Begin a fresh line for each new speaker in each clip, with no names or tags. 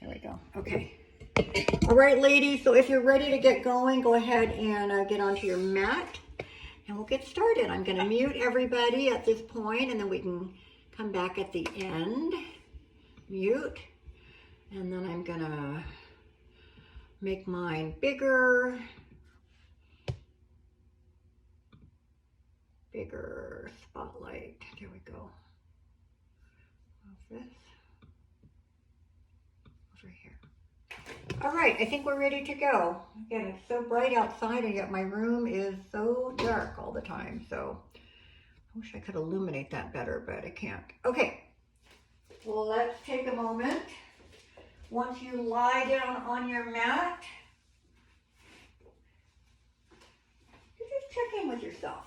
There we go. Okay. All right, ladies. So if you're ready to get going, go ahead and get onto your mat and we'll get started. I'm going to mute everybody at this point and then we can come back at the end. Mute. And then I'm going to make mine bigger. Bigger spotlight. There we go. This. Over here. All right, I think we're ready to go. Again, it's so bright outside and yet my room is so dark all the time. So I wish I could illuminate that better, but I can't. Okay, well, let's take a moment. Once you lie down on your mat, you just check in with yourself.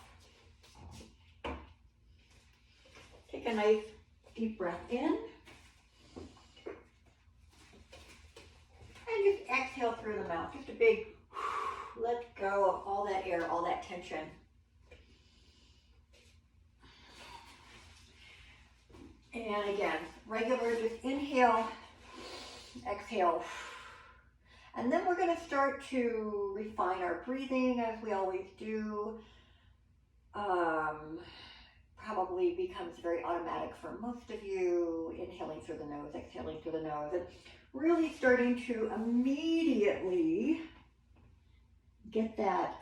Take a nice deep breath in. And just exhale through the mouth. Just a big let go of all that air, all that tension. And again, regular, just inhale, exhale. And then we're going to start to refine our breathing as we always do. Probably becomes very automatic for most of you, inhaling through the nose, exhaling through the nose, and really starting to immediately get that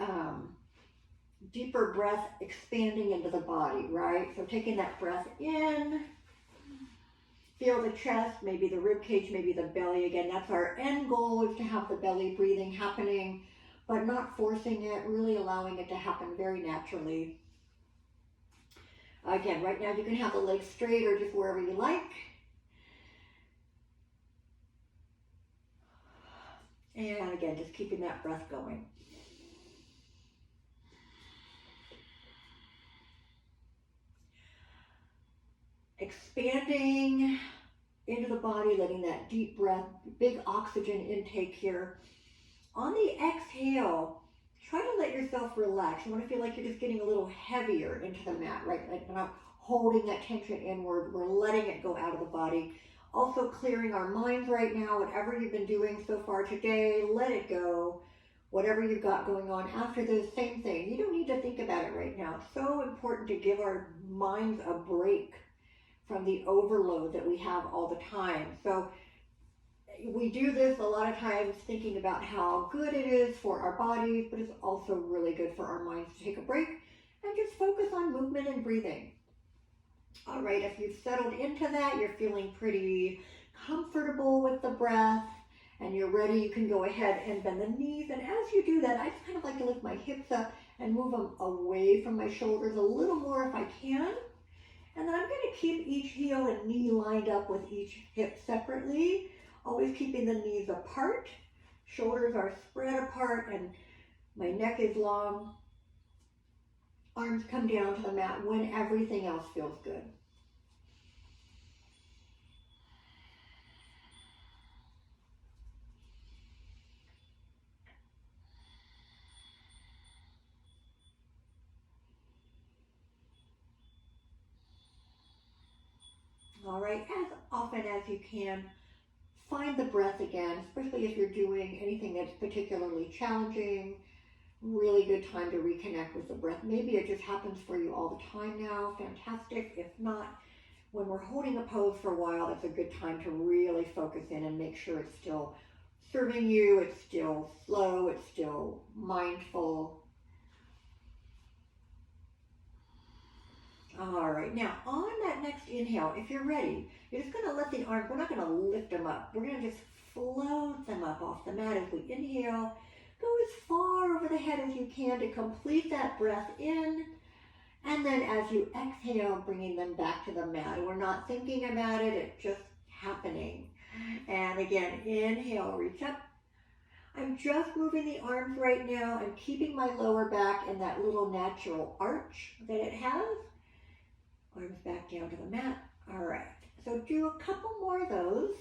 deeper breath expanding into the body, right? So taking that breath in, feel the chest, maybe the rib cage, maybe the belly. Again, that's our end goal, is to have the belly breathing happening, but not forcing it, really allowing it to happen very naturally. Again, right now you can have the legs straight or just wherever you like. And again, just keeping that breath going. Expanding into the body, letting that deep breath, big oxygen intake here. On the exhale, try to let yourself relax. You want to feel like you're just getting a little heavier into the mat, right? Like we're not holding that tension inward. We're letting it go out of the body. Also clearing our minds right now. Whatever you've been doing so far today, let it go. Whatever you've got going on after this, same thing. You don't need to think about it right now. It's so important to give our minds a break from the overload that we have all the time. So we do this a lot of times thinking about how good it is for our bodies, but it's also really good for our minds to take a break and just focus on movement and breathing. All right, if you've settled into that, you're feeling pretty comfortable with the breath and you're ready, you can go ahead and bend the knees. And as you do that, I just kind of like to lift my hips up and move them away from my shoulders a little more if I can. And then I'm going to keep each heel and knee lined up with each hip separately. Always keeping the knees apart, shoulders are spread apart, and my neck is long. Arms come down to the mat when everything else feels good. All right, as often as you can, find the breath again, especially if you're doing anything that's particularly challenging. Really good time to reconnect with the breath. Maybe it just happens for you all the time now. Fantastic. If not, when we're holding a pose for a while, it's a good time to really focus in and make sure it's still serving you, it's still slow, it's still mindful. All right, now on that next inhale, if you're ready, you're just going to let the arms, we're not going to lift them up. We're going to just float them up off the mat as we inhale. Go as far over the head as you can to complete that breath in. And then as you exhale, bringing them back to the mat. We're not thinking about it, it's just happening. And again, inhale, reach up. I'm just moving the arms right now and keeping my lower back in that little natural arch that it has. Arms back down to the mat. All right, so do a couple more of those.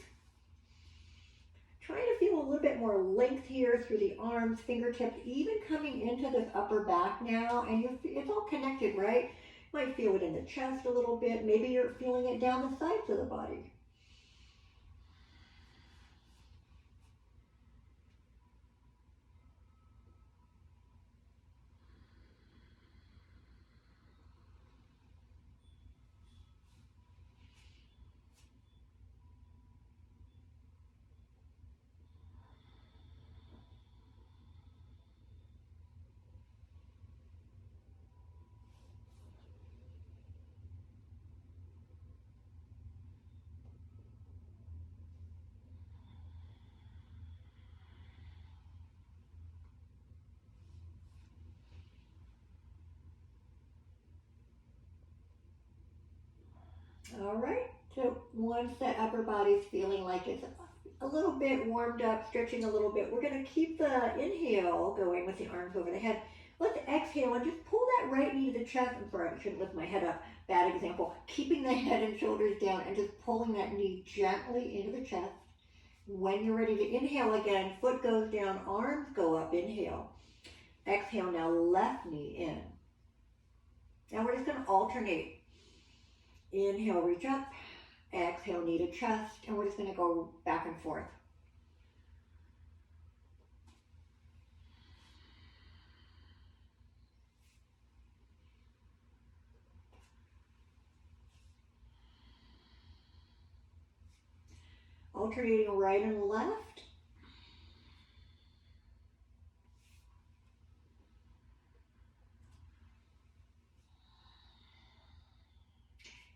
Trying to feel a little bit more length here through the arms, fingertips, even coming into this upper back now. And it's all connected, right? You might feel it in the chest a little bit. Maybe you're feeling it down the sides of the body. All right. So once the upper body's feeling like it's a little bit warmed up, stretching a little bit, we're going to keep the inhale going with the arms over the head. Let's exhale and just pull that right knee to the chest. I'm sorry, I shouldn't lift my head up. Bad example. Keeping the head and shoulders down and just pulling that knee gently into the chest. When you're ready to inhale again, foot goes down, arms go up, inhale. Exhale now, left knee in. Now we're just going to alternate. Inhale, reach up. Exhale, knee to chest. And we're just going to go back and forth. Alternating right and left.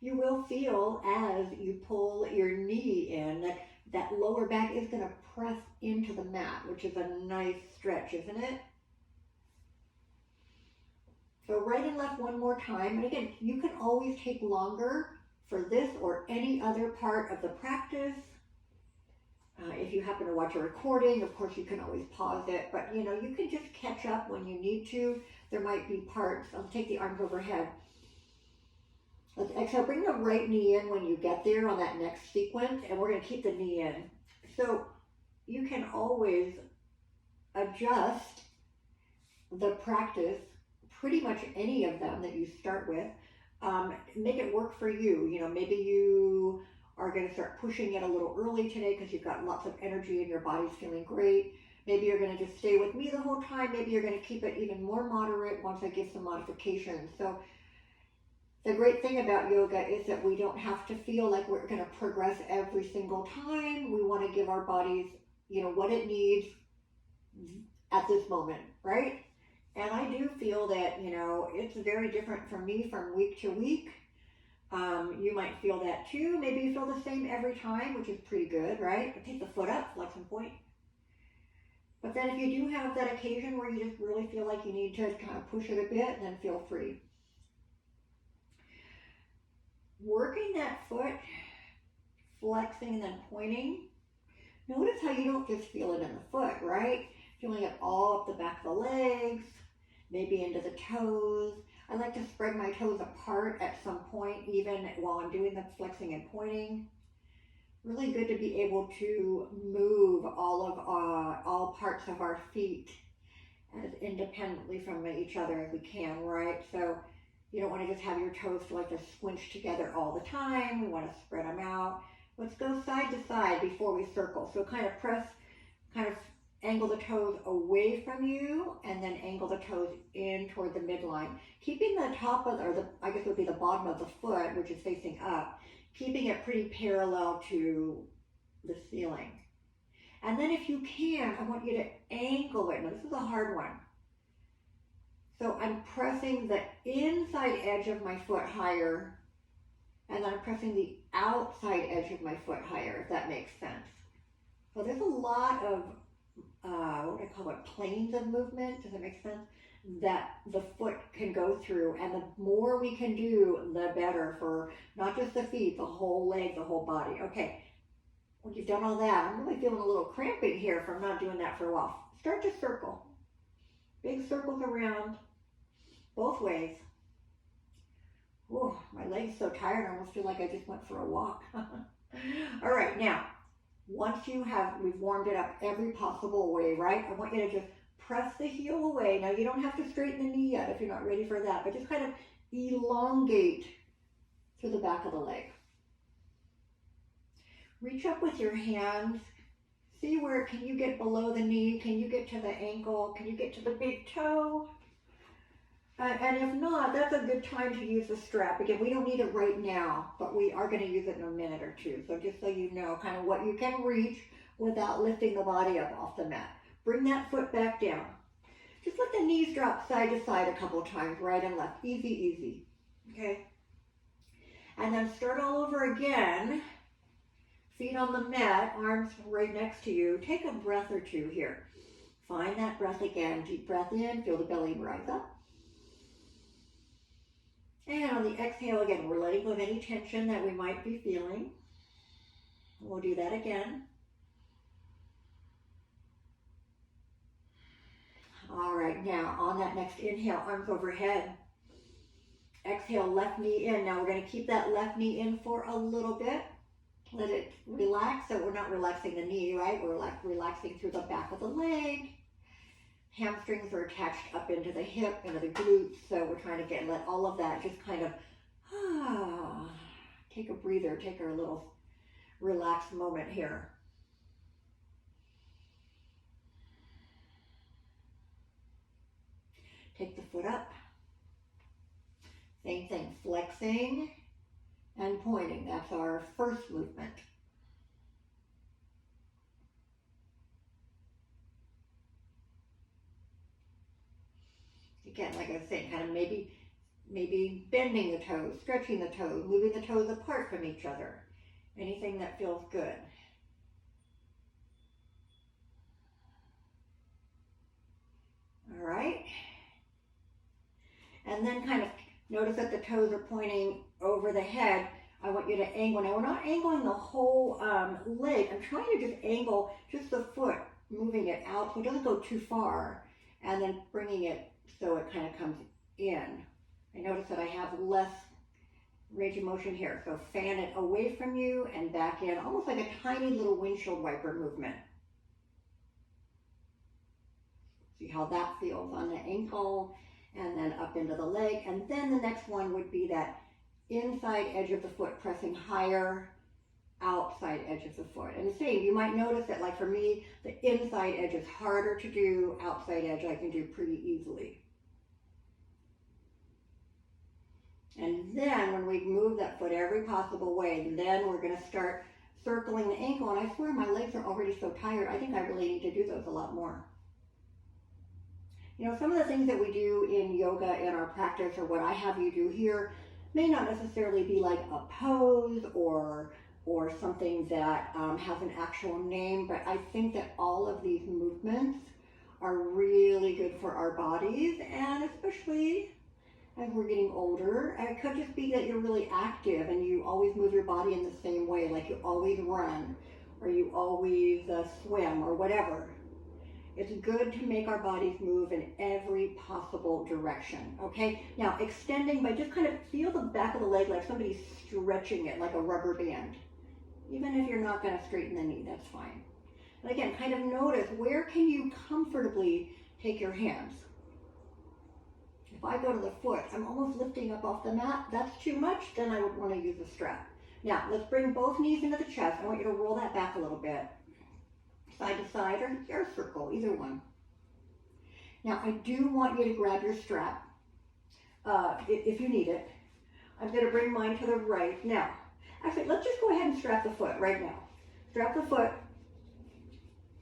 You will feel as you pull your knee in that lower back is going to press into the mat, which is a nice stretch, isn't it? So right and left one more time. And again, you can always take longer for this or any other part of the practice. If you happen to watch a recording, of course you can always pause it, but you know, you can just catch up when you need to. There might be parts. I'll take the arms overhead. Let's exhale, bring the right knee in when you get there on that next sequence, and we're going to keep the knee in. So you can always adjust the practice, pretty much any of them that you start with, make it work for you. You know, maybe you are going to start pushing it a little early today because you've got lots of energy and your body's feeling great. Maybe you're going to just stay with me the whole time. Maybe you're going to keep it even more moderate once I give some modifications. So the great thing about yoga is that we don't have to feel like we're going to progress every single time. We want to give our bodies, you know, what it needs at this moment, right? And I do feel that, you know, it's very different for me from week to week. You might feel that too. Maybe you feel the same every time, which is pretty good, right? Take the foot up, flex and point. But then if you do have that occasion where you just really feel like you need to kind of push it a bit, then feel free. Working that foot, flexing and then pointing. Notice how you don't just feel it in the foot, right? Feeling it all up the back of the legs, maybe into the toes. I like to spread my toes apart at some point, even while I'm doing the flexing and pointing. Really good to be able to move all parts of our feet as independently from each other as we can, right? So you don't want to just have your toes feel like they're squinched together all the time. We want to spread them out. Let's go side to side before we circle. So kind of press, kind of angle the toes away from you and then angle the toes in toward the midline. Keeping the top of, or I guess it would be the bottom of the foot, which is facing up, keeping it pretty parallel to the ceiling. And then if you can, I want you to angle it. Now this is a hard one. So I'm pressing the inside edge of my foot higher, and then I'm pressing the outside edge of my foot higher, if that makes sense. So there's a lot of, what do I call it, planes of movement, does that make sense? That the foot can go through, and the more we can do, the better for not just the feet, the whole leg, the whole body. Okay, when you've done all that, I'm really feeling a little cramping here from not doing that for a while. Start to circle. Big circles around, both ways. Whew, my leg's so tired, I almost feel like I just went for a walk. All right, now, once we've warmed it up every possible way, right? I want you to just press the heel away. Now, you don't have to straighten the knee yet if you're not ready for that, but just kind of elongate through the back of the leg. Reach up with your hands. See where, can you get below the knee? Can you get to the ankle? Can you get to the big toe? And if not, that's a good time to use the strap. Again, we don't need it right now, but we are going to use it in a minute or two. So just so you know kind of what you can reach without lifting the body up off the mat. Bring that foot back down. Just let the knees drop side to side a couple times, right and left. Easy, easy. Okay? And then start all over again. Feet on the mat, arms right next to you. Take a breath or two here. Find that breath again. Deep breath in, feel the belly rise up. And on the exhale, again, we're letting go of any tension that we might be feeling. We'll do that again. All right, now on that next inhale, arms overhead. Exhale, left knee in. Now we're going to keep that left knee in for a little bit. Let it relax. So we're not relaxing the knee, right? We're like relaxing through the back of the leg. Hamstrings are attached up into the hip, into the glutes. So we're trying to let all of that just kind of take a breather, take our little relaxed moment here. Take the foot up. Same thing, flexing and pointing. That's our first movement. Again, like I was saying, kind of maybe bending the toes, stretching the toes, moving the toes apart from each other. Anything that feels good. All right. And then kind of notice that the toes are pointing over the head. I want you to angle. Now we're not angling the whole leg. I'm trying to just angle just the foot, moving it out so it doesn't go too far, and then bringing it so it kind of comes in. I notice that I have less range of motion here. So fan it away from you and back in, almost like a tiny little windshield wiper movement. See how that feels on the ankle and then up into the leg. And then the next one would be that inside edge of the foot pressing higher, outside edge of the foot. And the same, you might notice that, like for me, the inside edge is harder to do, outside edge I can do pretty easily. And then when we move that foot every possible way, then we're going to start circling the ankle. And I swear my legs are already so tired. I think I really need to do those a lot more. You know, some of the things that we do in yoga in our practice, or what I have you do here, may not necessarily be like a pose or something that has an actual name, but I think that all of these movements are really good for our bodies, and especially as we're getting older. It could just be that you're really active and you always move your body in the same way, like you always run or you always swim or whatever. It's good to make our bodies move in every possible direction, okay? Now, extending by just kind of feel the back of the leg like somebody's stretching it like a rubber band. Even if you're not going to straighten the knee, that's fine. And again, kind of notice, where can you comfortably take your hands? If I go to the foot, I'm almost lifting up off the mat. That's too much, then I would want to use a strap. Now, let's bring both knees into the chest. I want you to roll that back a little bit. Side to side or circle, either one. Now, I do want you to grab your strap if you need it. I'm going to bring mine to the right. Now, actually, let's just go ahead and strap the foot right now. Strap the foot.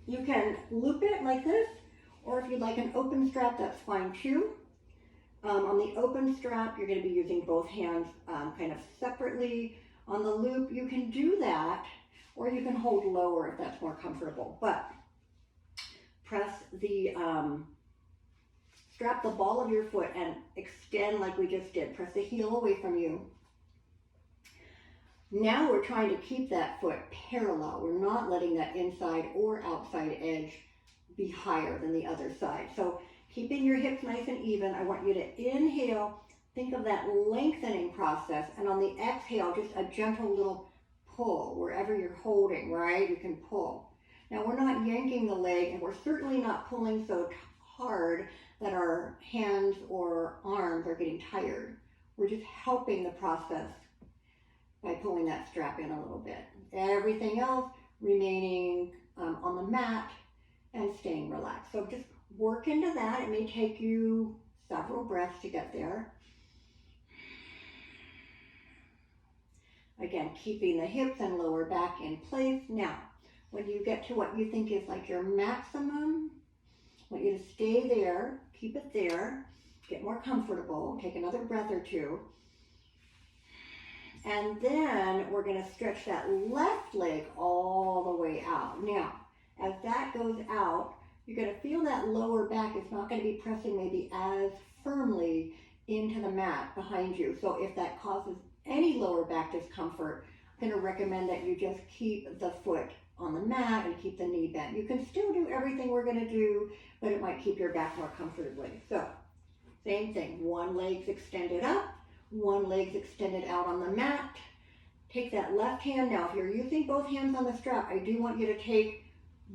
You can loop it like this, or if you'd like an open strap, that's fine too. On the open strap, you're going to be using both hands kind of separately. On the loop, you can do that, or you can hold lower if that's more comfortable. But press the, strap the ball of your foot and extend like we just did. Press the heel away from you. Now we're trying to keep that foot parallel. We're not letting that inside or outside edge be higher than the other side. So keeping your hips nice and even, I want you to inhale, think of that lengthening process, and on the exhale, just a gentle little pull wherever you're holding, right? You can pull. Now we're not yanking the leg, and we're certainly not pulling so hard that our hands or arms are getting tired. We're just helping the process by pulling that strap in a little bit. Everything else remaining on the mat and staying relaxed. So just work into that. It may take you several breaths to get there. Again, keeping the hips and lower back in place. Now, when you get to what you think is like your maximum, I want you to stay there, keep it there, get more comfortable, take another breath or two. And then we're going to stretch that left leg all the way out. Now, as that goes out, you're going to feel that lower back is not going to be pressing maybe as firmly into the mat behind you. So if that causes any lower back discomfort, I'm going to recommend that you just keep the foot on the mat and keep the knee bent. You can still do everything we're going to do, but it might keep your back more comfortably. So same thing, one leg's extended up, one leg's extended out on the mat. Take that left hand. Now, if you're using both hands on the strap, I do want you to take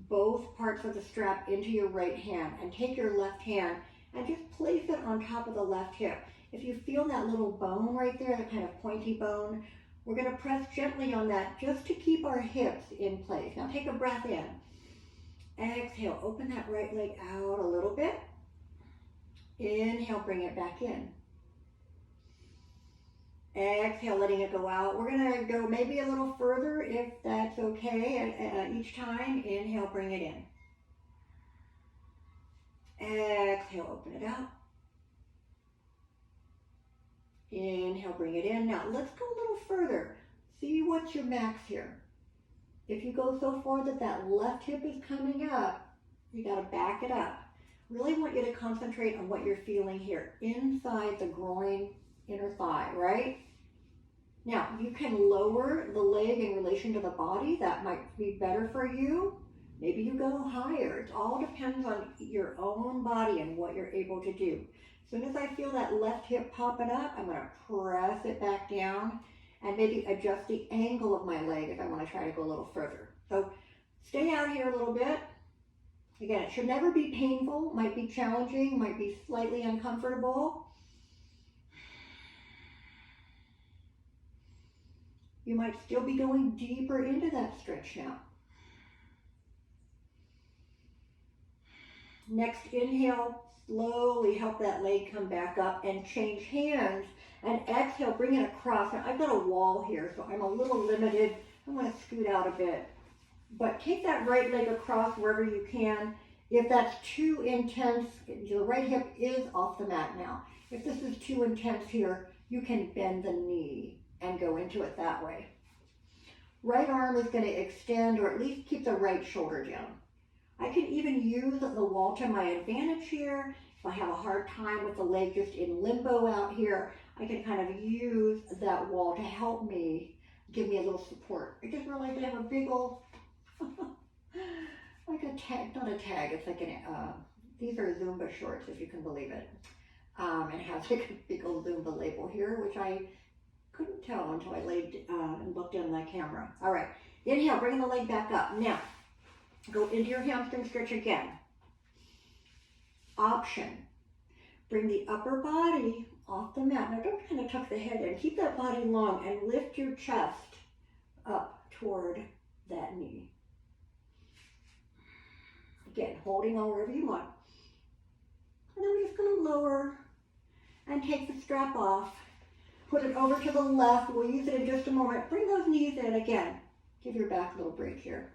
both parts of the strap into your right hand and take your left hand and just place it on top of the left hip. If you feel that little bone right there, the kind of pointy bone, we're going to press gently on that just to keep our hips in place. Now take a breath in. Exhale, open that right leg out a little bit. Inhale, bring it back in. Exhale, letting it go out. We're going to go maybe a little further if that's okay. Each time, inhale, bring it in. Exhale, open it out. Inhale, bring it in. Now let's go a little further. See what's your max here. If you go so far that that left hip is coming up, you got to back it up. Really want you to concentrate on what you're feeling here inside the groin, inner thigh, right? Now, you can lower the leg in relation to the body. That might be better for you. Maybe you go higher. It all depends on your own body and what you're able to do. As soon as I feel that left hip popping up, I'm going to press it back down and maybe adjust the angle of my leg if I want to try to go a little further. So stay out here a little bit. Again, it should never be painful, might be challenging, might be slightly uncomfortable. You might still be going deeper into that stretch now. Next inhale, slowly help that leg come back up and change hands. And exhale, bring it across. Now, I've got a wall here, so I'm a little limited. I'm going to scoot out a bit. But take that right leg across wherever you can. If that's too intense, your right hip is off the mat now. If this is too intense here, you can bend the knee and go into it that way. Right arm is going to extend, or at least keep the right shoulder down. I can even use the wall to my advantage here. If I have a hard time with the leg just in limbo out here, I can kind of use that wall to help me, give me a little support. I just realized I have a big old, like a tag, not a tag, it's like an, these are Zumba shorts, if you can believe it. And has like a big old Zumba label here, which I couldn't tell until I laid and looked in the camera. All right, inhale, bring the leg back up. Now, go into your hamstring stretch again. Option, bring the upper body off the mat. Now don't kind of tuck the head in. Keep that body long and lift your chest up toward that knee. Again, holding on wherever you want. And then we're just going to lower and take the strap off. Put it over to the left. We'll use it in just a moment. Bring those knees in again. Give your back a little break here.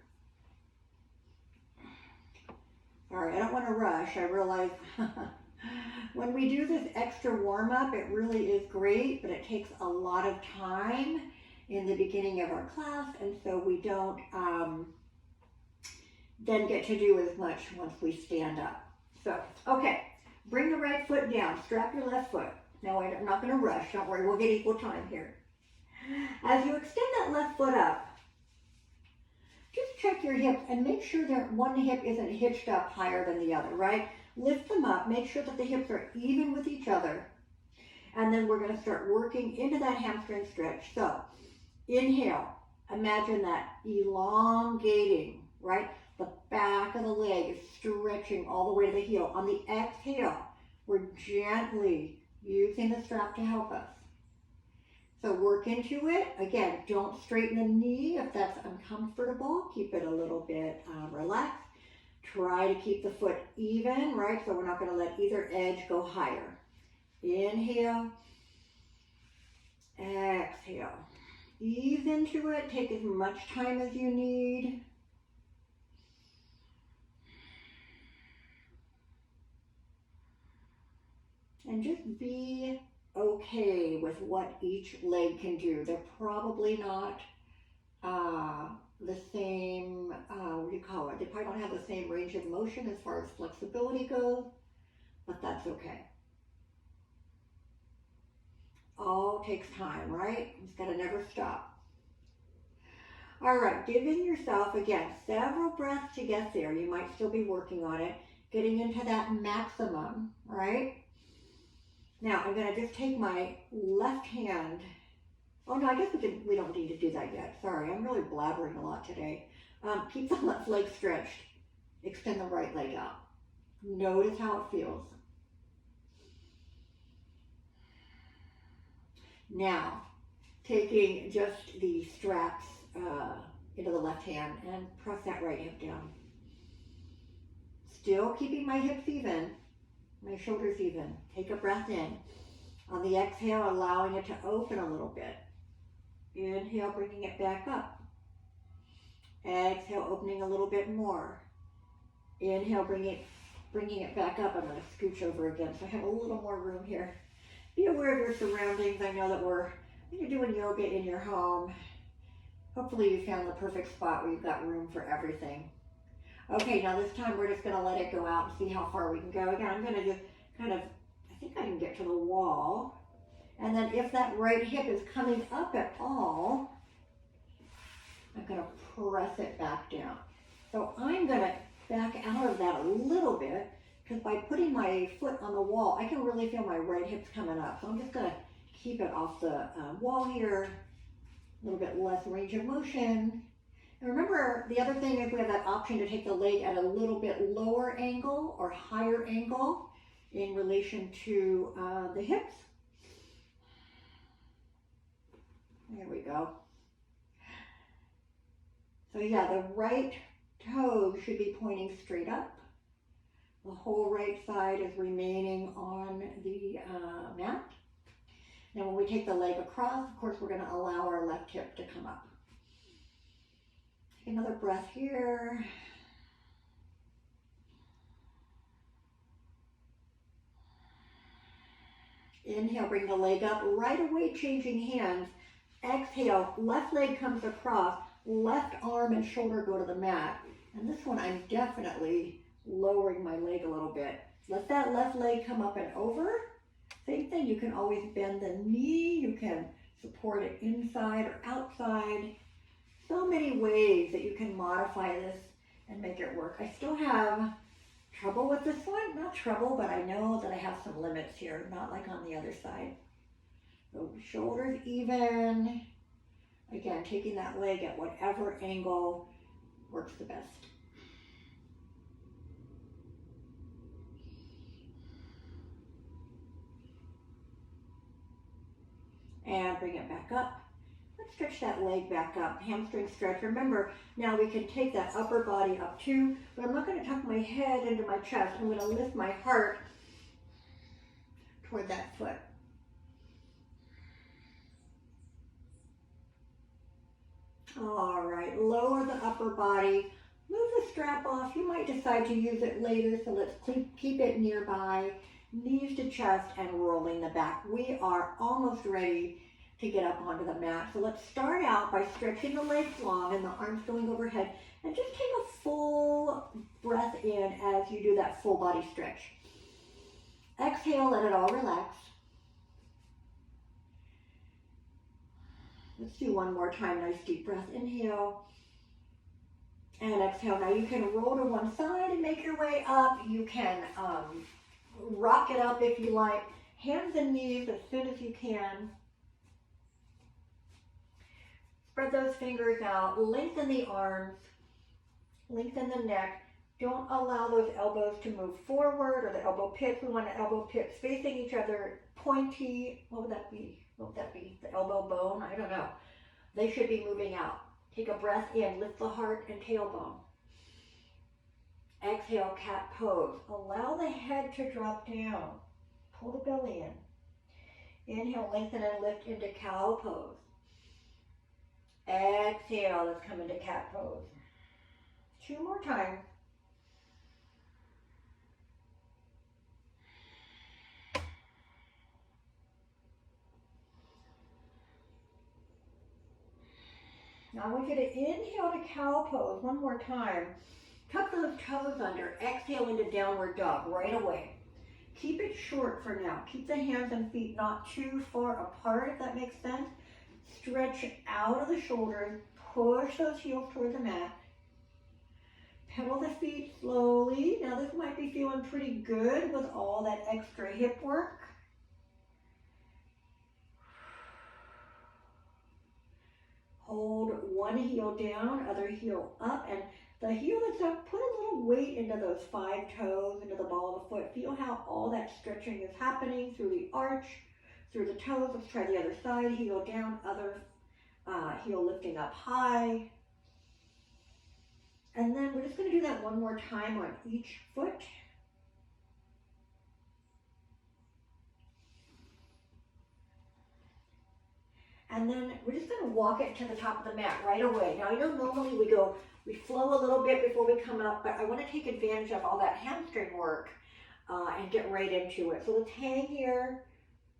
All right, I don't want to rush. I realize when we do this extra warm-up, it really is great, but it takes a lot of time in the beginning of our class, and so we don't then get to do as much once we stand up. So, okay, bring the right foot down. Strap your left foot. Now, I'm not going to rush. Don't worry, we'll get equal time here. As you extend that left foot up, just check your hips and make sure that one hip isn't hitched up higher than the other, right? Lift them up, make sure that the hips are even with each other. And then we're going to start working into that hamstring stretch. So, inhale, imagine that elongating, right? The back of the leg is stretching all the way to the heel. On the exhale, we're gently using the strap to help us. So work into it. Again, don't straighten the knee if that's uncomfortable. Keep it a little bit relaxed. Try to keep the foot even, right? So we're not going to let either edge go higher. Inhale. Exhale. Ease into it. Take as much time as you need. And just be okay with what each leg can do. They're probably not the same, what do you call it? They probably don't have the same range of motion as far as flexibility goes, but that's okay. all takes time, right? It's got to never stop. All right, giving yourself, again, several breaths to get there. You might still be working on it, getting into that maximum, right? Now, I'm going to just take my left hand. Oh, no, I guess we don't need to do that yet. Sorry, I'm really blabbering a lot today. Keep the left leg stretched. Extend the right leg out. Notice how it feels. Now, taking just the straps into the left hand and press that right hip down. Still keeping my hips even, my shoulders even. Take a breath in. On the exhale, allowing it to open a little bit. Inhale, bringing it back up. Exhale, opening a little bit more. Inhale, bringing it back up. I'm going to scooch over again so I have a little more room here. Be aware of your surroundings. I know that when you're doing yoga in your home, hopefully you found the perfect spot where you've got room for everything. Okay, now this time we're just going to let it go out and see how far we can go. Again, I'm going to just kind of, I think I can get to the wall. And then if that right hip is coming up at all, I'm going to press it back down. So I'm going to back out of that a little bit, because by putting my foot on the wall, I can really feel my right hips coming up. So I'm just going to keep it off the wall here, a little bit less range of motion. And remember, the other thing is we have that option to take the leg at a little bit lower angle or higher angle in relation to the hips. There we go. So yeah, the right toe should be pointing straight up. The whole right side is remaining on the mat. Now when we take the leg across, of course, we're going to allow our left hip to come up. Take another breath here. Inhale, bring the leg up. Right away, changing hands. Exhale, left leg comes across. Left arm and shoulder go to the mat. And this one, I'm definitely lowering my leg a little bit. Let that left leg come up and over. Same thing, you can always bend the knee. You can support it inside or outside. So many ways that you can modify this and make it work. I still have trouble with this one. Not trouble, but I know that I have some limits here, not like on the other side. So shoulders even. Again, taking that leg at whatever angle works the best. And bring it back up. Let's stretch that leg back up, hamstring stretch. Remember, now we can take that upper body up too, but I'm not going to tuck my head into my chest. I'm going to lift my heart toward that foot. All right, lower the upper body. Move the strap off. You might decide to use it later, so let's keep it nearby. Knees to chest and rolling the back. We are almost ready to get up onto the mat. So let's start out by stretching the legs long and the arms going overhead. And just take a full breath in as you do that full body stretch. Exhale, let it all relax. Let's do one more time. Nice deep breath. Inhale. And exhale. Now you can roll to one side and make your way up. You can rock it up if you like. Hands and knees as soon as you can. Spread those fingers out. Lengthen the arms. Lengthen the neck. Don't allow those elbows to move forward or the elbow pits. We want the elbow pits facing each other. Pointy. What would that be? What would that be? The elbow bone? I don't know. They should be moving out. Take a breath in. Lift the heart and tailbone. Exhale, cat pose. Allow the head to drop down. Pull the belly in. Inhale, lengthen and lift into cow pose. Exhale, let's come into cat pose. 2 more times. Now I want you to inhale to cow pose 1 more time. Tuck those toes under. Exhale into downward dog right away. Keep it short for now. Keep the hands and feet not too far apart, if that makes sense. Stretch out of the shoulders, push those heels toward the mat. Pedal the feet slowly. Now this might be feeling pretty good with all that extra hip work. Hold one heel down, other heel up, and the heel that's up, put a little weight into those 5 toes, into the ball of the foot. Feel how all that stretching is happening through the arch, through the toes. Let's try the other side. Heel down, other heel lifting up high. And then we're just going to do that one more time on each foot. And then we're just going to walk it to the top of the mat right away. Now, I know normally we flow a little bit before we come up, but I want to take advantage of all that hamstring work and get right into it. So let's hang here,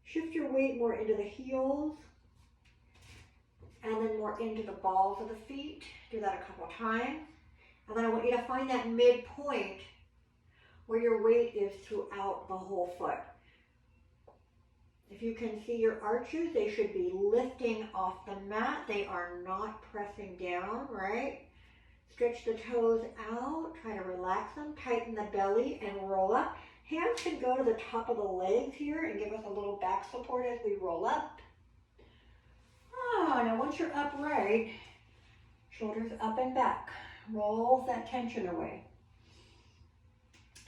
shift your weight more into the heels, and then more into the balls of the feet. Do that a couple times. And then I want you to find that midpoint where your weight is throughout the whole foot. If you can see your arches, they should be lifting off the mat. They are not pressing down, right? Stretch the toes out, try to relax them, tighten the belly and roll up. Hands can go to the top of the legs here and give us a little back support as we roll up. Now once you're upright, shoulders up and back. Roll that tension away.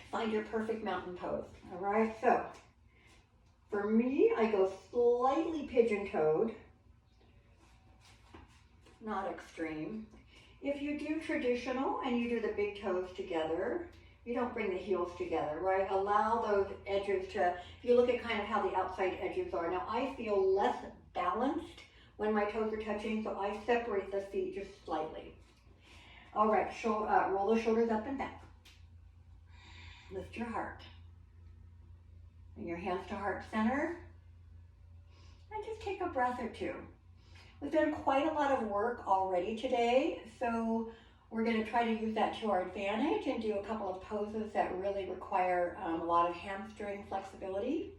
Find your perfect mountain pose, all right? So, for me, I go slightly pigeon-toed, not extreme. If you do traditional and you do the big toes together, you don't bring the heels together, right? Allow those edges to, if you look at kind of how the outside edges are. Now, I feel less balanced when my toes are touching, so I separate the feet just slightly. All right, roll the shoulders up and back. Lift your heart. Bring your hands to heart center. And just take a breath or two. We've done quite a lot of work already today, so we're going to try to use that to our advantage and do a couple of poses that really require a lot of hamstring flexibility.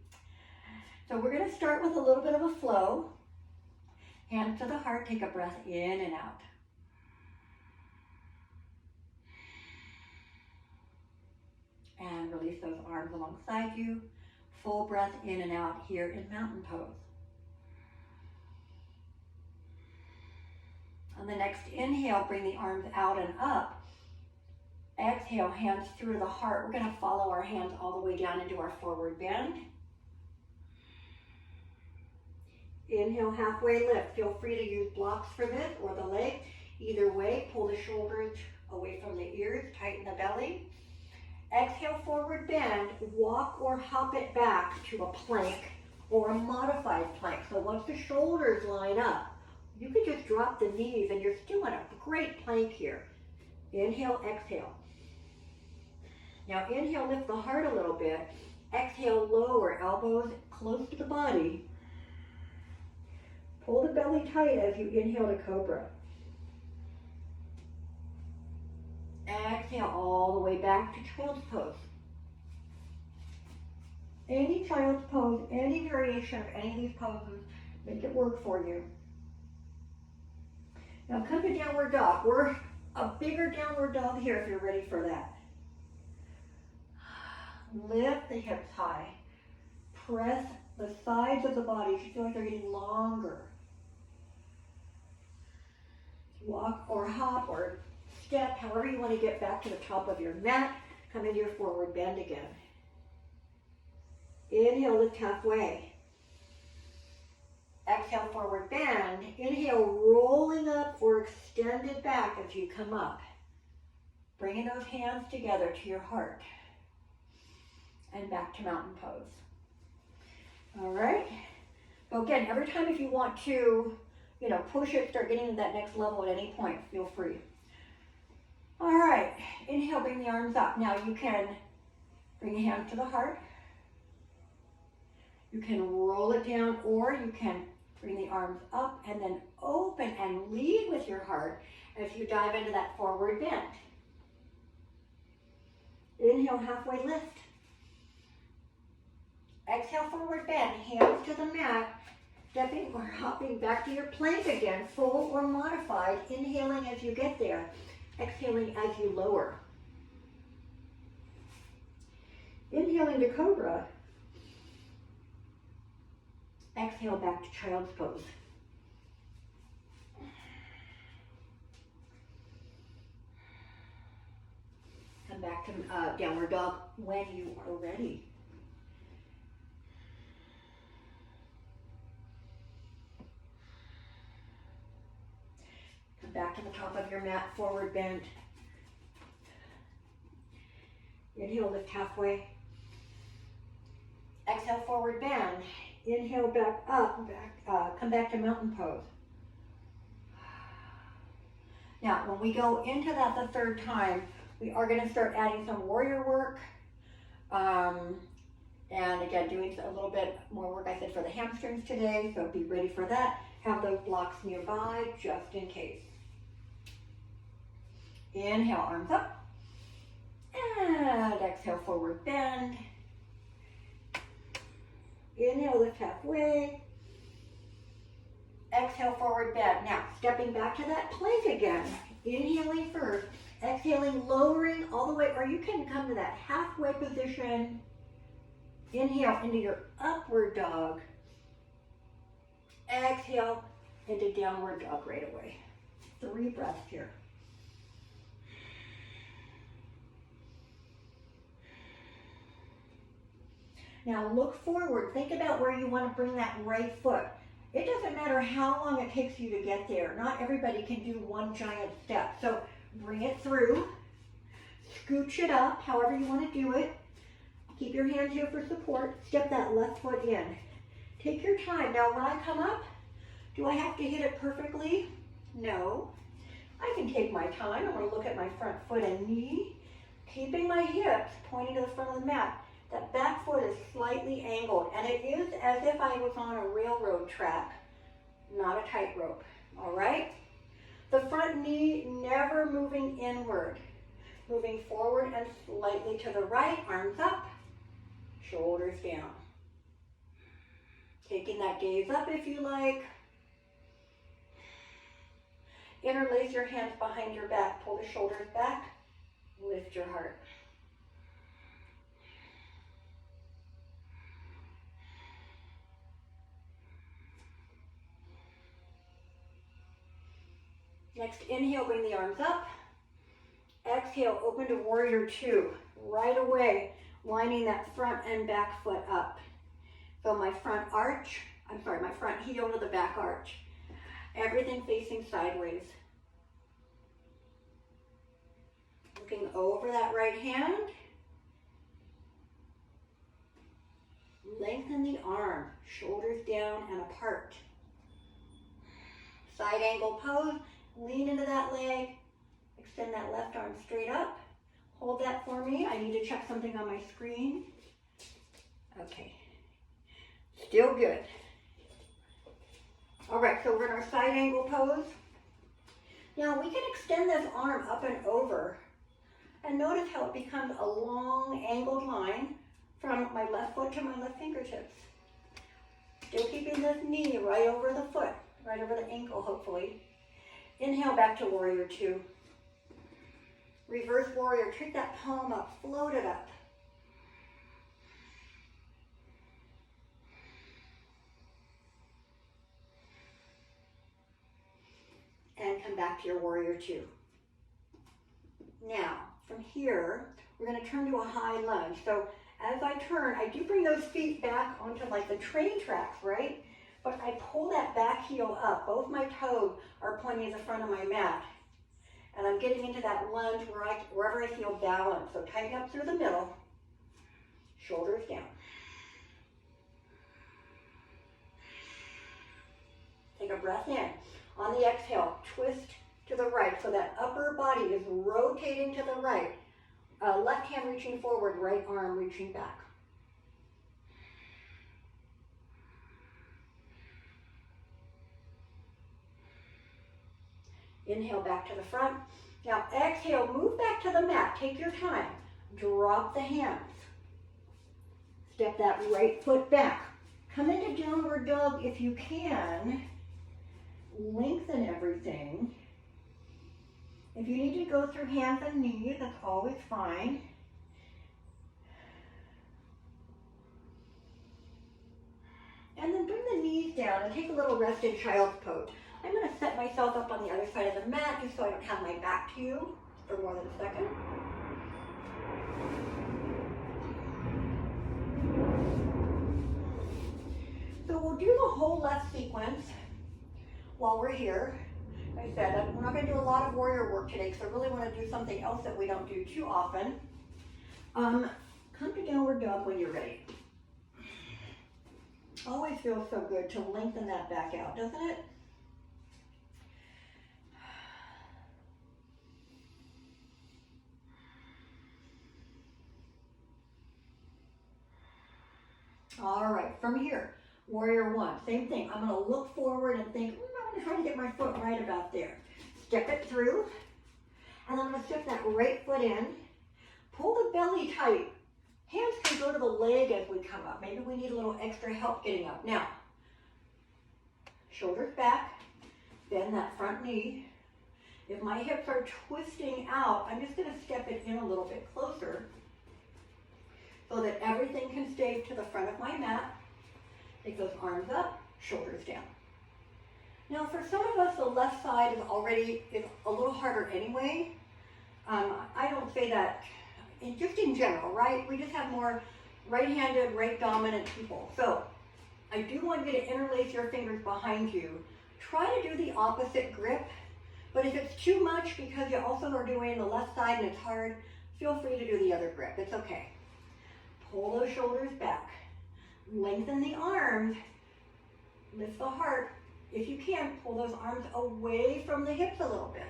So we're going to start with a little bit of a flow. Hands to the heart, take a breath in and out. And release those arms alongside you. Full breath in and out here in mountain pose. On the next inhale, bring the arms out and up. Exhale, hands through the heart. We're going to follow our hands all the way down into our forward bend. Inhale, halfway lift. Feel free to use blocks for this or the leg. Either way, pull the shoulders away from the ears, tighten the belly. Exhale, forward bend, walk or hop it back to a plank or a modified plank. So once the shoulders line up, you can just drop the knees and you're still in a great plank here. Inhale, exhale. Now inhale, lift the heart a little bit. Exhale, lower, elbows close to the body. Pull the belly tight as you inhale to cobra. Exhale all the way back to child's pose. Any child's pose, any variation of any of these poses, make it work for you. Now come to downward dog. We're a bigger downward dog here if you're ready for that. Lift the hips high. Press the sides of the body. You should feel like they're getting longer. Walk or hop or step, however you want to get back to the top of your mat. Come into your forward bend again. Inhale, lift halfway. Exhale, forward bend. Inhale, rolling up or extended back as you come up. Bringing those hands together to your heart. And back to mountain pose. All right. So again, every time if you want to, push it, start getting to that next level at any point, feel free. All right, inhale, bring the arms up. Now you can bring the hands to the heart. You can roll it down, or you can bring the arms up and then open and lead with your heart as you dive into that forward bend. Inhale, halfway lift. exhale, forward bend, hands to the mat, stepping or hopping back to your plank again, full or modified, inhaling as you get there, exhaling as you lower. Inhaling to cobra, exhale back to child's pose. Come back to downward dog when you are ready. Come back to the top of your mat, forward bend. Inhale, lift halfway. Exhale, forward bend. Inhale, back up, come back to mountain pose. Now, when we go into that the third time, we are going to start adding some warrior work. And again, doing a little bit more work, I said, for the hamstrings today, so be ready for that. Have those blocks nearby, just in case. Inhale, arms up. And exhale, forward bend. Inhale, lift halfway. Exhale, forward bend. Now, stepping back to that plank again. Inhaling first. Exhaling, lowering all the way, or you can come to that halfway position. Inhale into your upward dog. Exhale into downward dog right away. 3 breaths here. Now look forward. Think about where you want to bring that right foot. It doesn't matter how long it takes you to get there. Not everybody can do one giant step. So bring it through. Scooch it up, however you want to do it. Keep your hands here for support. Step that left foot in. Take your time. Now when I come up, do I have to hit it perfectly? No. I can take my time. I'm going to look at my front foot and knee, keeping my hips pointing to the front of the mat. That back foot is slightly angled, and it is as if I was on a railroad track, not a tightrope, all right? The front knee never moving inward, moving forward and slightly to the right, arms up, shoulders down. Taking that gaze up if you like. Interlace your hands behind your back, pull the shoulders back, lift your heart. Next, inhale, bring the arms up. Exhale, open to warrior 2. Right away, lining that front and back foot up. So my front heel to the back arch. Everything facing sideways. Looking over that right hand. Lengthen the arm, shoulders down and apart. Side angle pose. Lean into that leg, extend that left arm straight up. Hold that for me. I need to check something on my screen. Okay, still good. All right, so we're in our side angle pose. Now we can extend this arm up and over, and notice how it becomes a long angled line from my left foot to my left fingertips. Still keeping this knee right over the foot, right over the ankle, hopefully. Inhale back to warrior 2. Reverse warrior, take that palm up, float it up. And come back to your warrior 2. Now, from here, we're going to turn to a high lunge. So as I turn, I do bring those feet back onto like the train tracks, right? But I pull that back heel up. Both my toes are pointing to the front of my mat. And I'm getting into that lunge wherever I feel balance. So tighten up through the middle, shoulders down. Take a breath in. On the exhale, twist to the right. So that upper body is rotating to the right. Left hand reaching forward, right arm reaching back. Inhale back to the front. Now exhale, move back to the mat. Take your time. Drop the hands. Step that right foot back. Come into downward dog if you can. Lengthen everything. If you need to go through hands and knees, that's always fine. And then bring the knees down and take a little rest in child's pose. I'm going to set myself up on the other side of the mat just so I don't have my back to you for more than a second. So we'll do the whole left sequence while we're here. Like I said, we're not going to do a lot of warrior work today because I really want to do something else that we don't do too often. Come to downward dog when you're ready. Always feels so good to lengthen that back out, doesn't it? All right, from here, warrior one, same thing. I'm going to look forward and think, I'm going to try to get my foot right about there. Step it through, and I'm going to step that right foot in. Pull the belly tight. Hands can go to the leg as we come up. Maybe we need a little extra help getting up. Now, shoulders back, bend that front knee. If my hips are twisting out, I'm just going to step it in a little bit closer so that everything can stay to the front of my mat. Take those arms up, shoulders down. Now, for some of us, the left side is a little harder anyway. I don't say that just in general, right? We just have more right-handed, right-dominant people. So I do want you to interlace your fingers behind you. Try to do the opposite grip, but if it's too much because you also are doing the left side and it's hard, feel free to do the other grip. It's okay. Pull those shoulders back. Lengthen the arms. Lift the heart. If you can, pull those arms away from the hips a little bit.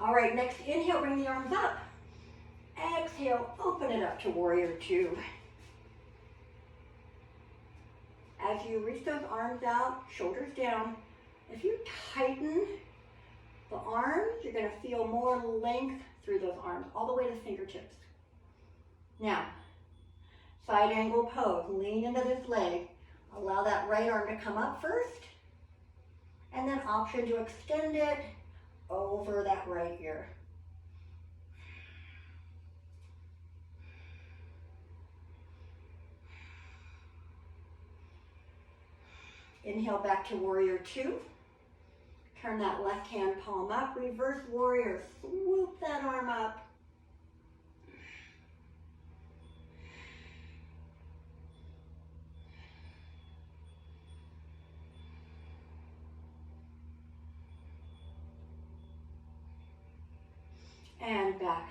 All right, next inhale, bring the arms up. Exhale, open it up to warrior two. As you reach those arms out, shoulders down, if you tighten the arms, you're going to feel more length through those arms, all the way to the fingertips. Now, side angle pose. Lean into this leg. Allow that right arm to come up first, and then option to extend it over that right ear. Inhale back to warrior two. Turn that left hand palm up. Reverse warrior. Swoop that arm up. And back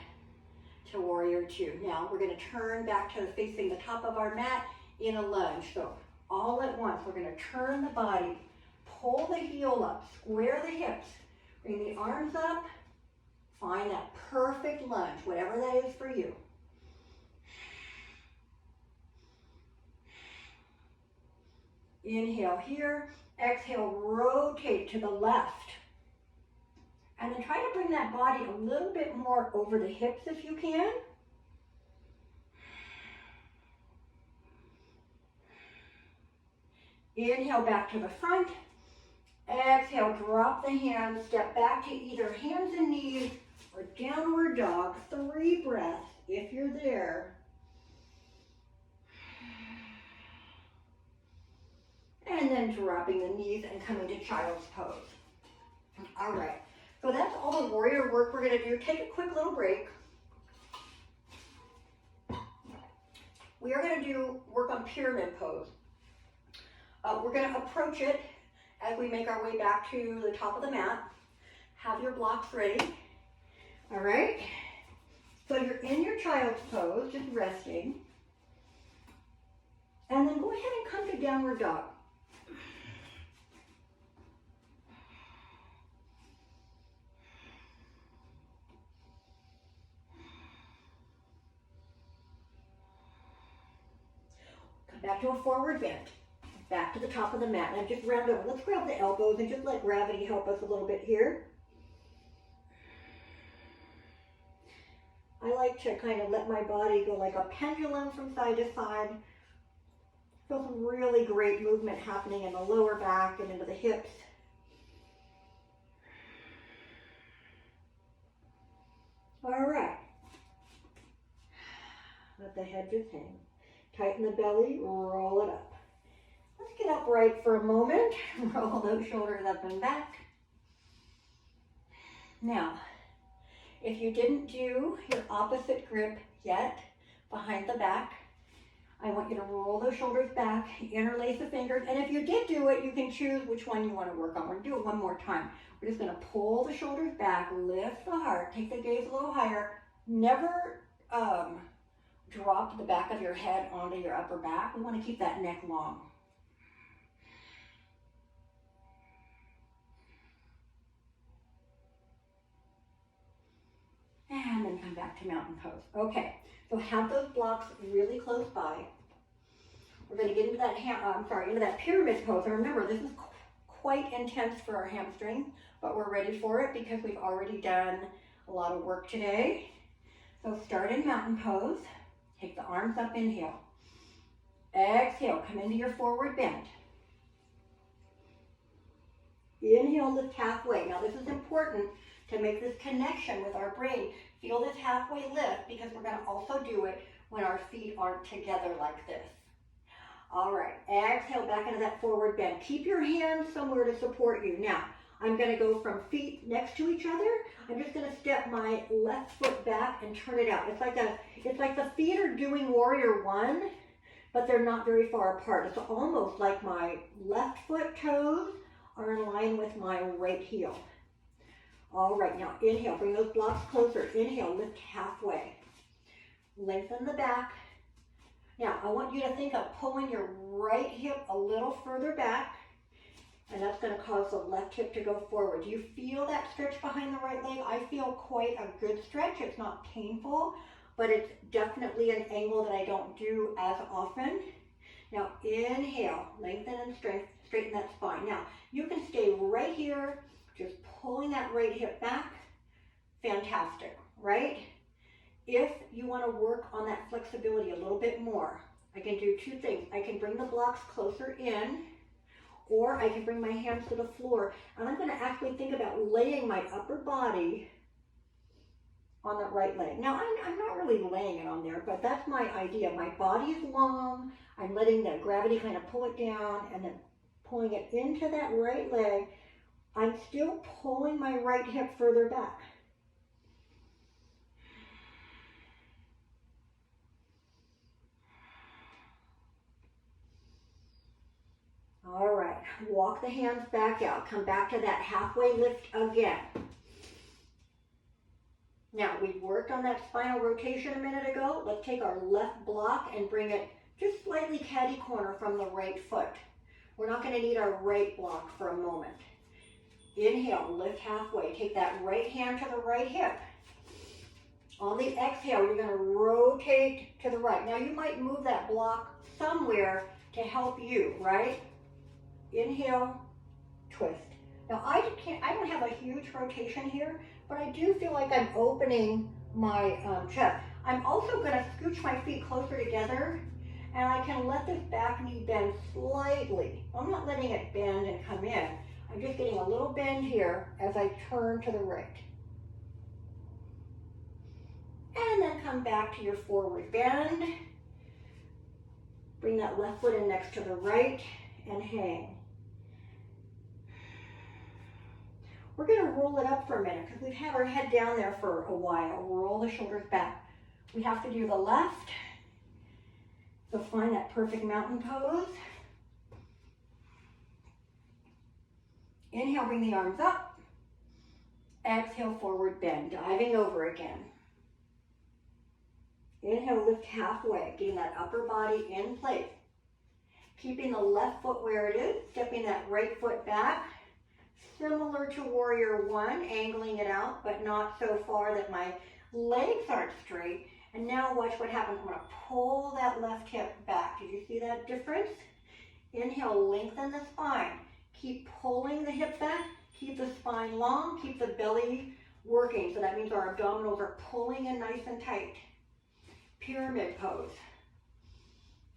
to warrior two. Now we're going to turn back to facing the top of our mat in a lunge. So all at once, we're going to turn the body, pull the heel up, square the hips, bring the arms up, find that perfect lunge, whatever that is for you. Inhale here, exhale, rotate to the left. And then try to bring that body a little bit more over the hips if you can. Inhale back to the front. Exhale, drop the hands, step back to either hands and knees or downward dog. 3 breaths if you're there. And then dropping the knees and coming to child's pose. All right, so that's all the warrior work we're going to do. Take a quick little break. We are going to do work on pyramid pose. We're going to approach it as we make our way back to the top of the mat. Have your blocks ready. All right. So you're in your child's pose, just resting. And then go ahead and come to downward dog. Come back to a forward bend. back to the top of the mat. And I've just rounded over. Let's grab the elbows and just let gravity help us a little bit here. I like to kind of let my body go like a pendulum from side to side. Feel some really great movement happening in the lower back and into the hips. All right. Let the head just hang. Tighten the belly, roll it up. Let's get upright for a moment. Roll those shoulders up and back. Now, if you didn't do your opposite grip yet, behind the back, I want you to roll those shoulders back, interlace the fingers, and if you did do it, you can choose which one you want to work on. We're going to do it one more time. We're just going to pull the shoulders back, lift the heart, take the gaze a little higher. Never drop the back of your head onto your upper back. We want to keep that neck long. And then come back to mountain pose. Okay, so have those blocks really close by. We're going to get into that into that pyramid pose. And remember, this is quite intense for our hamstring, but we're ready for it because we've already done a lot of work today. So start in mountain pose. Take the arms up, inhale. Exhale, come into your forward bend. Inhale, lift halfway. Now this is important to make this connection with our brain. Feel this halfway lift because we're going to also do it when our feet aren't together like this. All right, exhale back into that forward bend. Keep your hands somewhere to support you. Now, I'm going to go from feet next to each other. I'm just going to step my left foot back and turn it out. It's like the feet are doing warrior one, but they're not very far apart. It's almost like my left foot toes are in line with my right heel. All right, now inhale, bring those blocks closer. Inhale, lift halfway. Lengthen the back. Now, I want you to think of pulling your right hip a little further back, and that's going to cause the left hip to go forward. Do you feel that stretch behind the right leg? I feel quite a good stretch. It's not painful, but it's definitely an angle that I don't do as often. Now, inhale, lengthen and straighten that spine. Now, you can stay right here, just pulling that right hip back. Fantastic, right? If you want to work on that flexibility a little bit more, I can do two things. I can bring the blocks closer in, or I can bring my hands to the floor. And I'm going to actually think about laying my upper body on that right leg. Now, I'm not really laying it on there, but that's my idea. My body is long. I'm letting the gravity kind of pull it down and then pulling it into that right leg. I'm still pulling my right hip further back. All right, walk the hands back out. Come back to that halfway lift again. Now, we worked on that spinal rotation a minute ago. Let's take our left block and bring it just slightly catty corner from the right foot. We're not going to need our right block for a moment. Inhale, lift halfway. Take that right hand to the right hip. On the exhale, you're going to rotate to the right. Now, you might move that block somewhere to help you, right? Inhale, twist. Now, I don't have a huge rotation here, but I do feel like I'm opening my chest. I'm also going to scooch my feet closer together, and I can let this back knee bend slightly. I'm not letting it bend and come in. I'm just getting a little bend here as I turn to the right. And then come back to your forward bend. Bring that left foot in next to the right and hang. We're going to roll it up for a minute because we've had our head down there for a while. Roll the shoulders back. We have to do the left. So find that perfect mountain pose. Inhale, bring the arms up. Exhale, forward bend, diving over again. Inhale, lift halfway, getting that upper body in place. Keeping the left foot where it is, stepping that right foot back. Similar to warrior one, angling it out, but not so far that my legs aren't straight. And now watch what happens. I'm going to pull that left hip back. Did you see that difference? Inhale, lengthen the spine. Keep pulling the hips back. Keep the spine long. Keep the belly working. So that means our abdominals are pulling in nice and tight. Pyramid pose.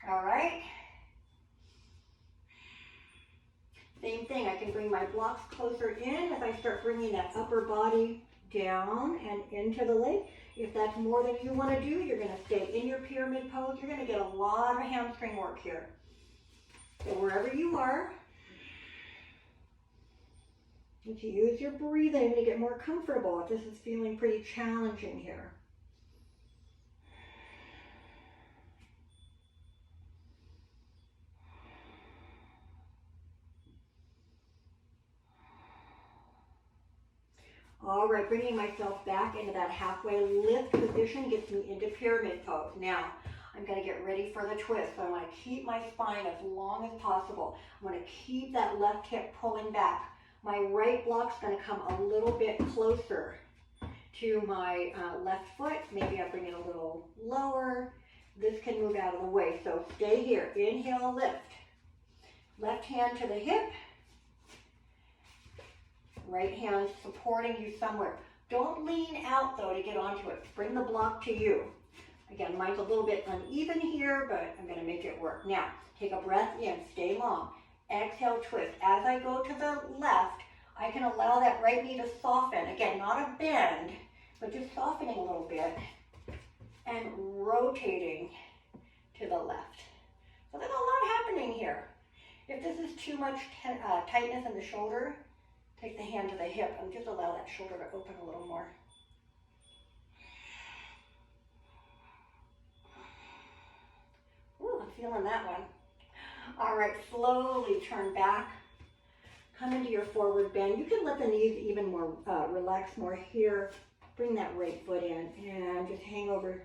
All right. Same thing, I can bring my blocks closer in as I start bringing that upper body down and into the leg. If that's more than you want to do, you're going to stay in your pyramid pose. You're going to get a lot of hamstring work here. So wherever you are, you can use your breathing to get more comfortable if this is feeling pretty challenging here. All right, bringing myself back into that halfway lift position gets me into pyramid pose. Now, I'm going to get ready for the twist. So I want to keep my spine as long as possible. I'm going to keep that left hip pulling back. My right block's going to come a little bit closer to my left foot. Maybe I bring it a little lower. This can move out of the way. So stay here. Inhale, lift. Left hand to the hip. Right hand supporting you somewhere. Don't lean out though to get onto it. Bring the block to you. Again, mine's a little bit uneven here, but I'm going to make it work. Now, take a breath in, stay long. Exhale, twist. As I go to the left, I can allow that right knee to soften. Again, not a bend, but just softening a little bit and rotating to the left. So there's a lot happening here. If this is too much tightness in the shoulder, take the hand to the hip and just allow that shoulder to open a little more. Ooh, I'm feeling that one. All right, slowly turn back. Come into your forward bend. You can let the knees even more relax more here. Bring that right foot in and just hang over.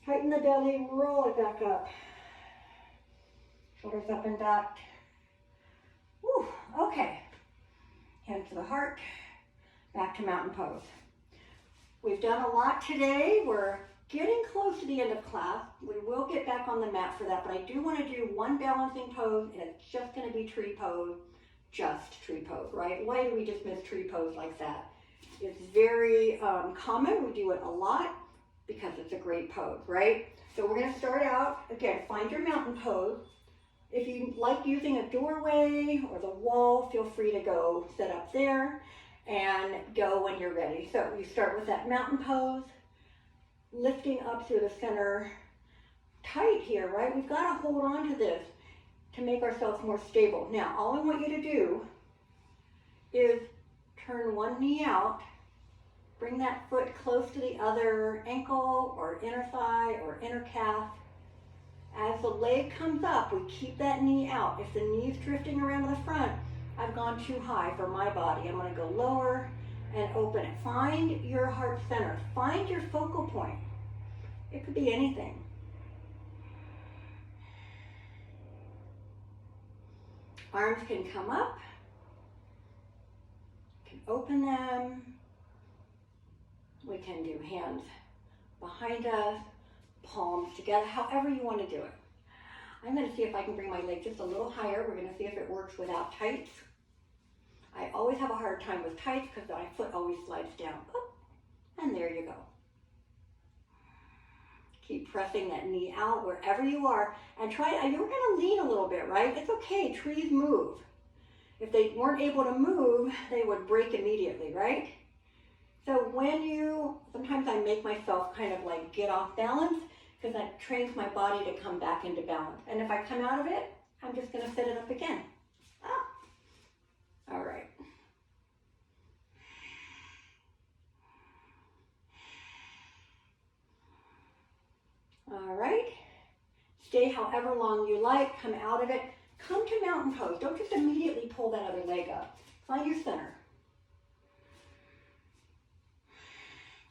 Tighten the belly, roll it back up. Shoulders up and back. Whew, okay. Hands to the heart. Back to mountain pose. We've done a lot today. We're getting close to the end of class. We will get back on the mat for that, but I do want to do one balancing pose, and it's just going to be tree pose, just tree pose, right? Why do we just miss tree pose like that? It's very common. We do it a lot because it's a great pose, right? So we're going to start out, again, find your mountain pose. If you like using a doorway or the wall, feel free to go set up there and go when you're ready. So you start with that mountain pose, lifting up through the center, tight here, right? We've got to hold on to this to make ourselves more stable. Now, all I want you to do is turn one knee out, bring that foot close to the other ankle or inner thigh or inner calf. As the leg comes up, we keep that knee out. If the knee's drifting around to the front, I've gone too high for my body. I'm going to go lower and open it. Find your heart center. Find your focal point. It could be anything. Arms can come up. You can open them. We can do hands behind us, palms together, however you want to do it. I'm going to see if I can bring my leg just a little higher. We're going to see if it works without tights. I always have a hard time with tights because my foot always slides down. Oop, and there you go. Keep pressing that knee out wherever you are. And try, you're going to lean a little bit, right? It's okay, trees move. If they weren't able to move, they would break immediately, right? So sometimes I make myself kind of like get off balance because that trains my body to come back into balance. And if I come out of it, I'm just going to set it up again. Ah. All right. All right. Stay however long you like. Come out of it. Come to mountain pose. Don't just immediately pull that other leg up. Find your center.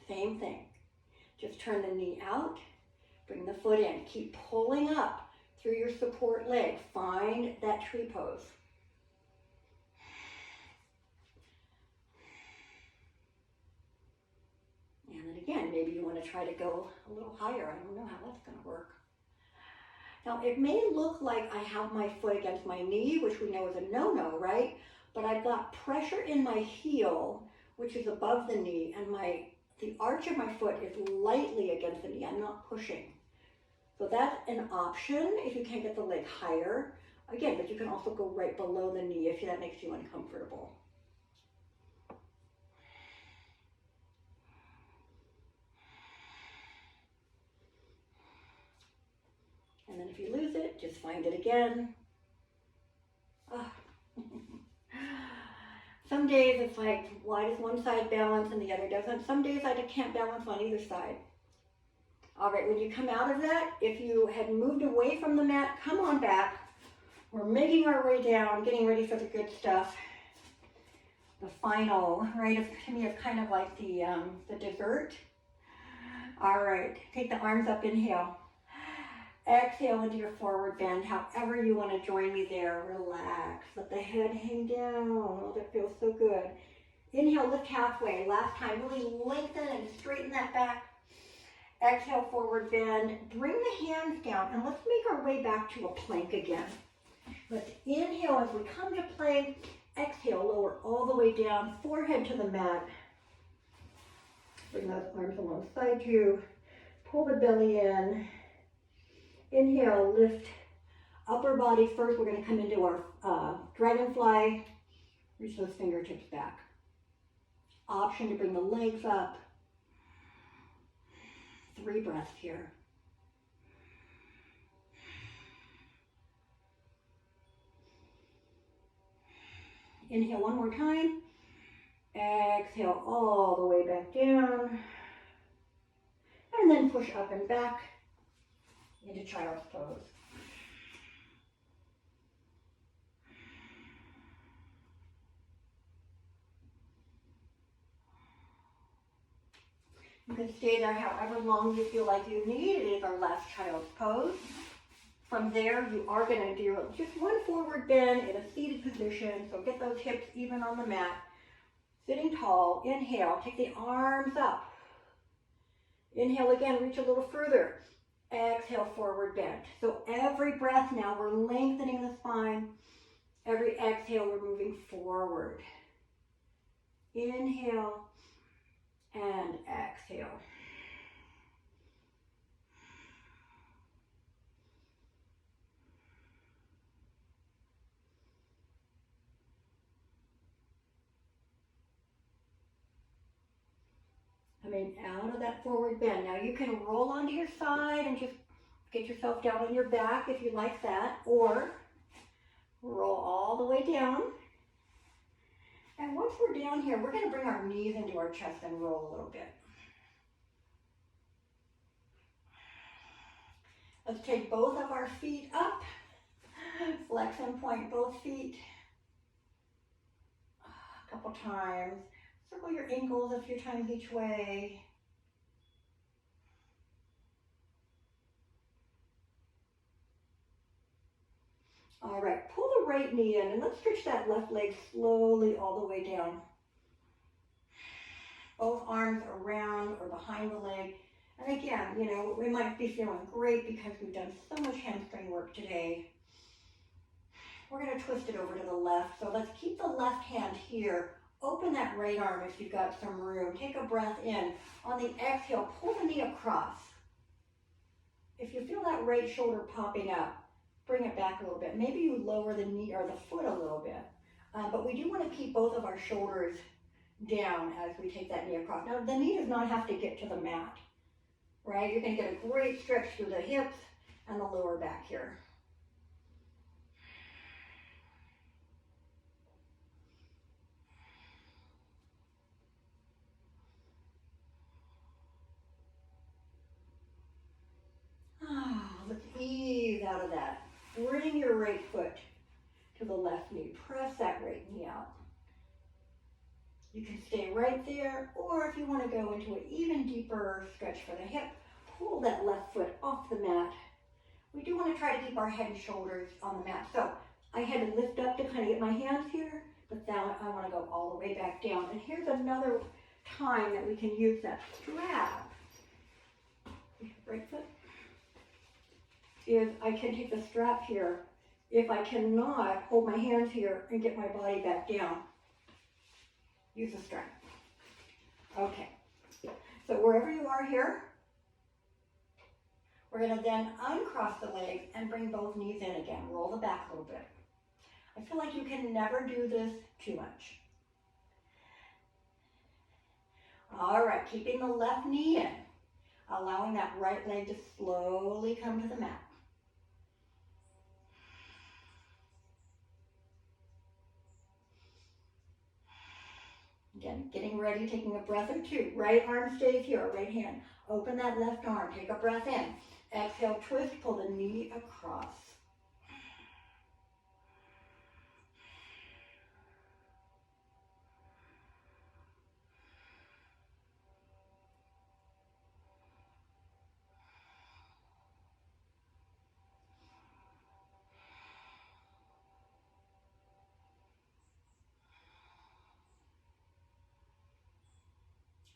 Same thing. Just turn the knee out. Bring the foot in. Keep pulling up through your support leg. Find that tree pose. And then again, maybe you want to try to go a little higher. I don't know how that's going to work. Now, it may look like I have my foot against my knee, which we know is a no-no, right? But I've got pressure in my heel, which is above the knee, and the arch of my foot is lightly against the knee. I'm not pushing. So that's an option if you can't get the leg higher. Again, but you can also go right below the knee if that makes you uncomfortable. And then if you lose it, just find it again. Oh. Some days it's like, why does one side balance and the other doesn't? Some days I can't balance on either side. All right, when you come out of that, if you had moved away from the mat, come on back. We're making our way down, getting ready for the good stuff. The final, right? To me, it's kind of like the dessert. All right, take the arms up, inhale. Exhale into your forward bend, however you want to join me there. Relax, let the head hang down. Oh, that feels so good. Inhale, lift halfway. Last time, really lengthen and straighten that back. Exhale, forward bend. Bring the hands down, and let's make our way back to a plank again. Let's inhale as we come to plank. Exhale, lower all the way down, forehead to the mat. Bring those arms alongside you. Pull the belly in. Inhale, lift upper body first. We're going to come into our dragonfly. Reach those fingertips back. Option to bring the legs up. 3 breaths here. Inhale one more time. Exhale all the way back down. And then push up and back into child's pose. You can stay there however long you feel like you need. It is our last child's pose. From there, you are going to do just one forward bend in a seated position. So get those hips even on the mat. Sitting tall. Inhale. Take the arms up. Inhale again. Reach a little further. Exhale, forward bend. So every breath now, we're lengthening the spine. Every exhale, we're moving forward. Inhale and exhale. Coming out of that forward bend. Now you can roll onto your side and just get yourself down on your back if you like that, or roll all the way down. And once we're down here, we're going to bring our knees into our chest and roll a little bit. Let's take both of our feet up. Flex and point both feet. A couple times. Circle your ankles a few times each way. All right, pull the right knee in and let's stretch that left leg slowly all the way down. Both arms around or behind the leg. And again, you know, we might be feeling great because we've done so much hamstring work today. We're going to twist it over to the left. So let's keep the left hand here. Open that right arm if you've got some room. Take a breath in. On the exhale, pull the knee across. If you feel that right shoulder popping up, bring it back a little bit. Maybe you lower the knee or the foot a little bit. But we do want to keep both of our shoulders down as we take that knee across. Now, the knee does not have to get to the mat, right? You're going to get a great stretch through the hips and the lower back here. Let's ease out of that. Bring your right foot to the left knee. Press that right knee out. You can stay right there, or if you want to go into an even deeper stretch for the hip, pull that left foot off the mat. We do want to try to keep our head and shoulders on the mat. So I had to lift up to kind of get my hands here, but now I want to go all the way back down. And here's another time that we can use that strap. Right foot. is I can take the strap here. If I cannot hold my hands here and get my body back down, use the strap. Okay, so wherever you are here, we're gonna then uncross the legs and bring both knees in again. Roll the back a little bit. I feel like you can never do this too much. All right, keeping the left knee in, allowing that right leg to slowly come to the mat. Again, getting ready, taking a breath or two. Right arm stays here, right hand. Open that left arm, take a breath in. Exhale, twist, pull the knee across.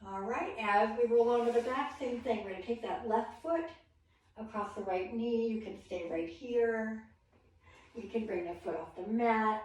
All right, as we roll onto the back, same thing. We're gonna take that left foot across the right knee. You can stay right here. You can bring the foot off the mat.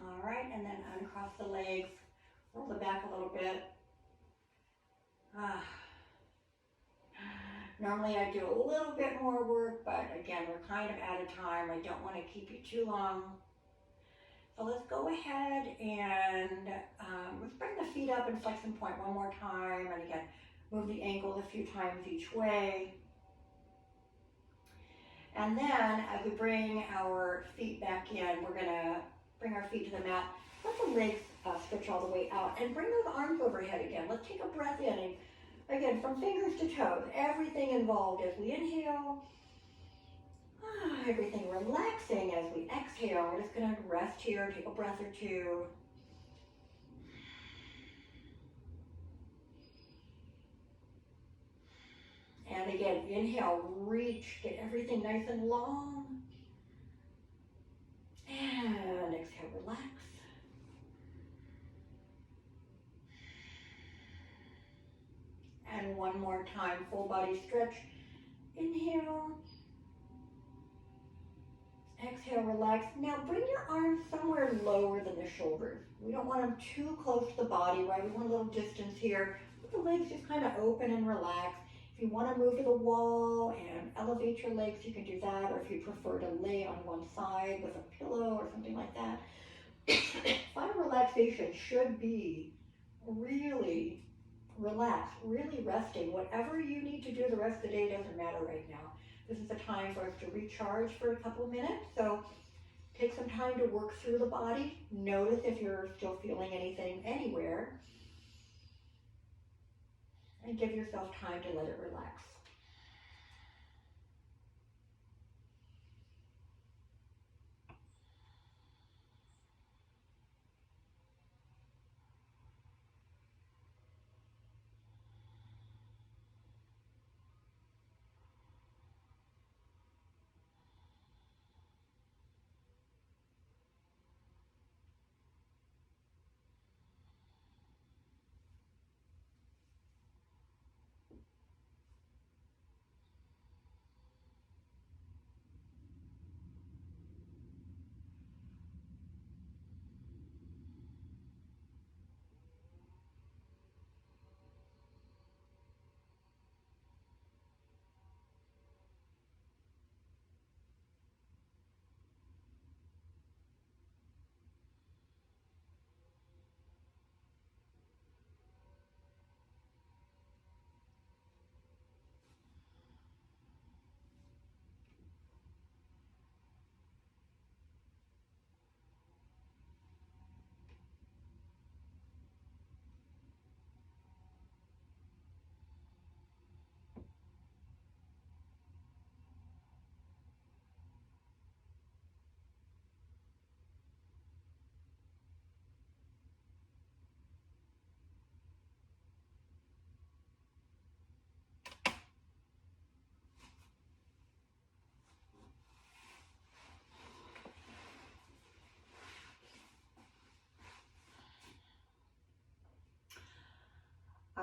All right, and then uncross the legs, roll the back a little bit. Normally I do a little bit more work, but again, we're kind of out of time. I don't want to keep you too long. So let's go ahead and let's bring the feet up in flexion point one more time. And again, move the ankles a few times each way. And then as we bring our feet back in, we're gonna bring our feet to the mat. Let the legs stretch all the way out and bring those arms overhead again. Let's take a breath in. And again, from fingers to toes, everything involved as we inhale. Everything relaxing as we exhale. We're just gonna rest here, take a breath or two. And again, inhale, reach, get everything nice and long. And exhale, relax. And one more time, full body stretch. Inhale. Exhale, relax. Now bring your arms somewhere lower than the shoulders. We don't want them too close to the body, right? We want a little distance here. Let the legs just kind of open and relax. If you want to move to the wall and elevate your legs, you can do that. Or if you prefer to lay on one side with a pillow or something like that. Final relaxation should be really relaxed, really resting. Whatever you need to do the rest of the day doesn't matter right now. This is a time for us to recharge for a couple of minutes. So take some time to work through the body. Notice if you're still feeling anything anywhere. And give yourself time to let it relax.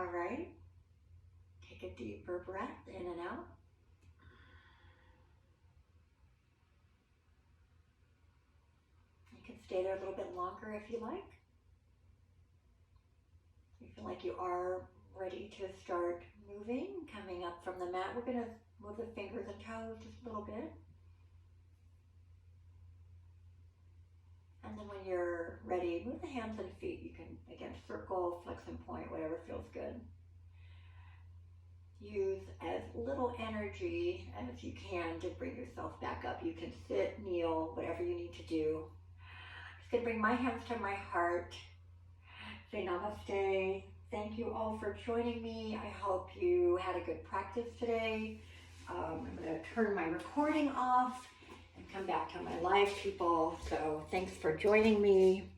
All right. Take a deeper breath in and out. You can stay there a little bit longer if you like. You feel like you are ready to start moving, coming up from the mat. We're going to move the fingers and toes just a little bit. And then when you're ready, move the hands and feet. You can, again, circle, flex and point, whatever feels good. Use as little energy as you can to bring yourself back up. You can sit, kneel, whatever you need to do. I'm just going to bring my hands to my heart. Say namaste. Thank you all for joining me. I hope you had a good practice today. I'm going to turn my recording off and come back to my live people. So thanks for joining me.